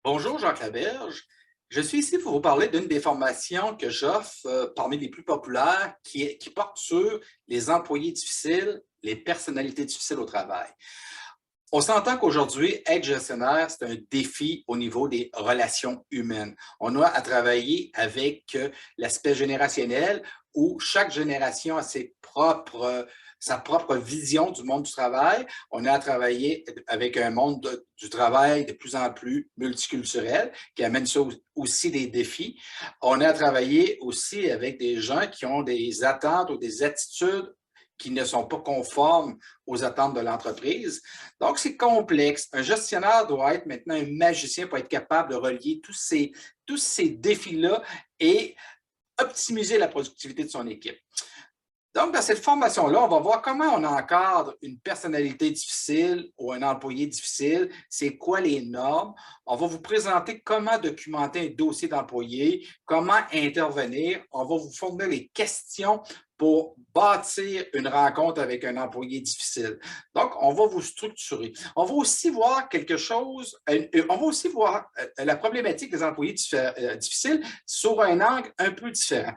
Bonjour Jacques Laberge. Je suis ici pour vous parler d'une des formations que j'offre parmi les plus populaires qui porte sur les employés difficiles, les personnalités difficiles au travail. On s'entend qu'aujourd'hui, être gestionnaire, c'est un défi au niveau des relations humaines. On a à travailler avec l'aspect générationnel où chaque génération a sa propre vision du monde du travail. On a à travailler avec un monde du travail de plus en plus multiculturel qui amène ça aussi des défis. On a à travailler aussi avec des gens qui ont des attentes ou des attitudes qui ne sont pas conformes aux attentes de l'entreprise. Donc, c'est complexe. Un gestionnaire doit être maintenant un magicien pour être capable de relier tous ces défis-là et optimiser la productivité de son équipe. Donc, dans cette formation-là, on va voir comment on encadre une personnalité difficile ou un employé difficile, c'est quoi les normes. On va vous présenter comment documenter un dossier d'employé, comment intervenir. On va vous fournir les questions pour bâtir une rencontre avec un employé difficile. Donc, on va vous structurer. On va aussi voir quelque chose, on va aussi voir la problématique des employés difficiles sur un angle un peu différent.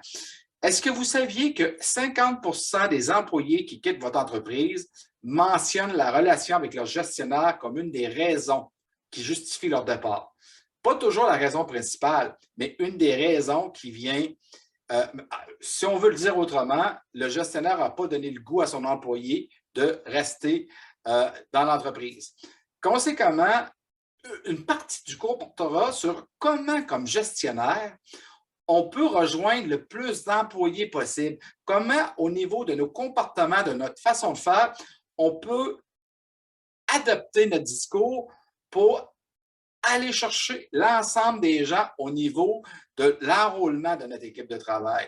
Est-ce que vous saviez que 50 des employés qui quittent votre entreprise mentionnent la relation avec leur gestionnaire comme une des raisons qui justifient leur départ? Pas toujours la raison principale, mais une des raisons qui vient, si on veut le dire autrement, le gestionnaire n'a pas donné le goût à son employé de rester dans l'entreprise. Conséquemment, une partie du cours portera sur comment, comme gestionnaire, on peut rejoindre le plus d'employés possible. Comment, au niveau de nos comportements, de notre façon de faire, on peut adapter notre discours pour aller chercher l'ensemble des gens au niveau de l'enrôlement de notre équipe de travail.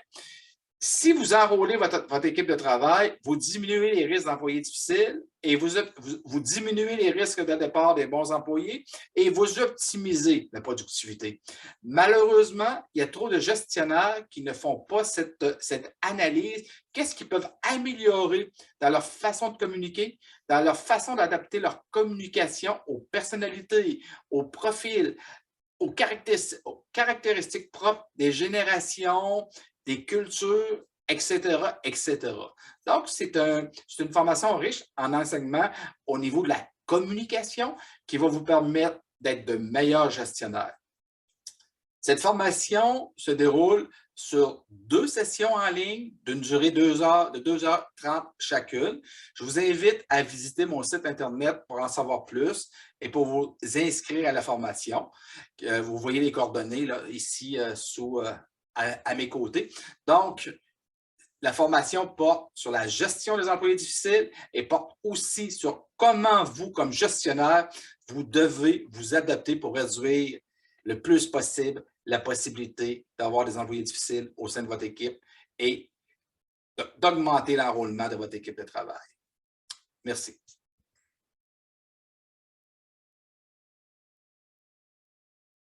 Si vous enrôlez votre équipe de travail, vous diminuez les risques d'employés difficiles et vous diminuez les risques de départ des bons employés et vous optimisez la productivité. Malheureusement, il y a trop de gestionnaires qui ne font pas cette analyse. Qu'est-ce qu'ils peuvent améliorer dans leur façon de communiquer, dans leur façon d'adapter leur communication aux personnalités, aux profils, aux caractéristiques propres des générations, des cultures, etc., etc. Donc, c'est une formation riche en enseignement au niveau de la communication qui va vous permettre d'être de meilleurs gestionnaires. Cette formation se déroule sur 2 sessions en ligne d'une durée de 2h30 chacune. Je vous invite à visiter mon site Internet pour en savoir plus et pour vous inscrire à la formation. Vous voyez les coordonnées là, ici à mes côtés. Donc, la formation porte sur la gestion des employés difficiles et porte aussi sur comment vous, comme gestionnaire, vous devez vous adapter pour réduire le plus possible la possibilité d'avoir des employés difficiles au sein de votre équipe et d'augmenter l'enrôlement de votre équipe de travail. Merci.